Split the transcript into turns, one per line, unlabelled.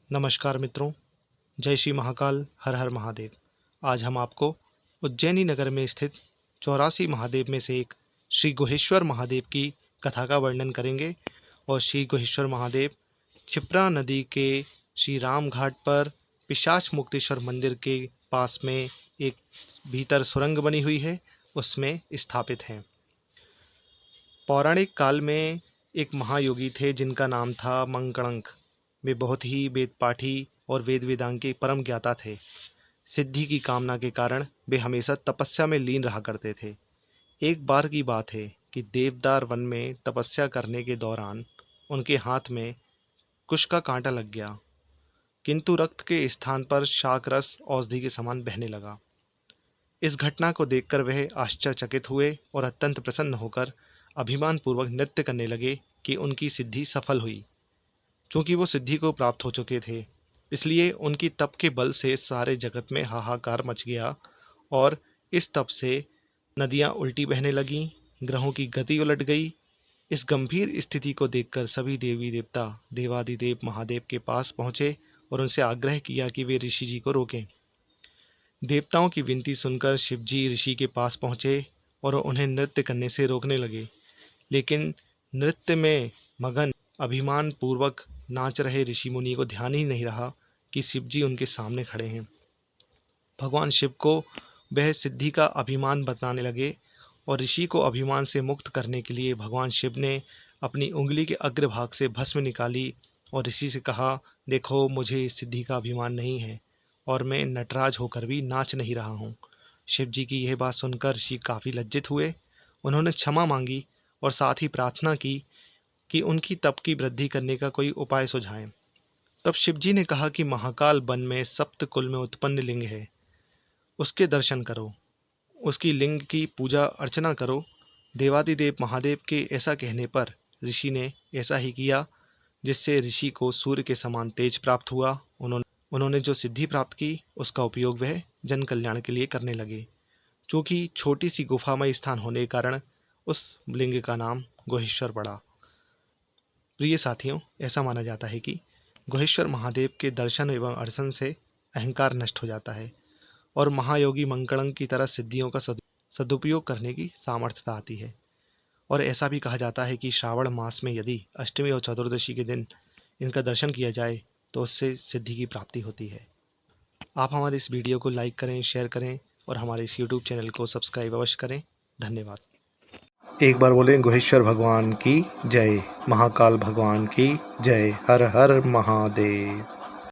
नमस्कार मित्रों, जय श्री महाकाल, हर हर महादेव। आज हम आपको उज्जैनी नगर में स्थित 84 महादेव में से एक श्री गुहेश्वर महादेव की कथा का वर्णन करेंगे। और श्री गुहेश्वर महादेव क्षिप्रा नदी के श्री राम घाट पर पिशाच मुक्तेश्वर मंदिर के पास में एक भीतर सुरंग बनी हुई है, उसमें स्थापित हैं। पौराणिक काल में एक महायोगी थे जिनका नाम था मंकणंक। वे बहुत ही वेद पाठी और वेद वेदांग के परम ज्ञाता थे। सिद्धि की कामना के कारण वे हमेशा तपस्या में लीन रहा करते थे। एक बार की बात है कि देवदार वन में तपस्या करने के दौरान उनके हाथ में कुश का कांटा लग गया, किंतु रक्त के स्थान पर शाक रस औषधि के समान बहने लगा। इस घटना को देखकर वह आश्चर्यचकित हुए और अत्यंत प्रसन्न होकर अभिमान पूर्वक नृत्य करने लगे कि उनकी सिद्धि सफल हुई। चूँकि वो सिद्धि को प्राप्त हो चुके थे, इसलिए उनकी तप के बल से सारे जगत में हाहाकार मच गया और इस तप से नदियाँ उल्टी बहने लगीं, ग्रहों की गति उलट गई। इस गंभीर स्थिति को देखकर सभी देवी देवता देवादिदेव महादेव के पास पहुँचे और उनसे आग्रह किया कि वे ऋषि जी को रोकें। देवताओं की विनती सुनकर शिवजी ऋषि के पास पहुँचे और उन्हें नृत्य करने से रोकने लगे, लेकिन नृत्य में मगन अभिमान पूर्वक नाच रहे ऋषि मुनि को ध्यान ही नहीं रहा कि शिवजी उनके सामने खड़े हैं। भगवान शिव को वह सिद्धि का अभिमान बताने लगे और ऋषि को अभिमान से मुक्त करने के लिए भगवान शिव ने अपनी उंगली के अग्रभाग से भस्म निकाली और ऋषि से कहा, देखो मुझे इस सिद्धि का अभिमान नहीं है और मैं नटराज होकर भी नाच नहीं रहा हूँ। शिव जी की यह बात सुनकर ऋषि काफ़ी लज्जित हुए। उन्होंने क्षमा मांगी और साथ ही प्रार्थना की कि उनकी तप की वृद्धि करने का कोई उपाय सुझाएं। तब शिवजी ने कहा कि महाकाल वन में सप्त कुल में उत्पन्न लिंग है, उसके दर्शन करो, उसकी लिंग की पूजा अर्चना करो। देवादिदेव महादेव के ऐसा कहने पर ऋषि ने ऐसा ही किया, जिससे ऋषि को सूर्य के समान तेज प्राप्त हुआ। उन्होंने जो सिद्धि प्राप्त की उसका उपयोग वह जन कल्याण के लिए करने लगे। चूँकि छोटी सी गुफामय स्थान होने के कारण उस लिंग का नाम गुहेश्वर पड़ा। प्रिय साथियों, ऐसा माना जाता है कि गुहेश्वर महादेव के दर्शन एवं अर्चन से अहंकार नष्ट हो जाता है और महायोगी मंकणंक की तरह सिद्धियों का सदुपयोग करने की सामर्थ्यता आती है। और ऐसा भी कहा जाता है कि श्रावण मास में यदि अष्टमी और चतुर्दशी के दिन इनका दर्शन किया जाए तो उससे सिद्धि की प्राप्ति होती है। आप हमारे इस वीडियो को लाइक करें, शेयर करें और हमारे इस यूट्यूब चैनल को सब्सक्राइब अवश्य करें। धन्यवाद। एक बार बोलें, गुहेश्वर भगवान की जय, महाकाल भगवान की जय, हर हर महादेव।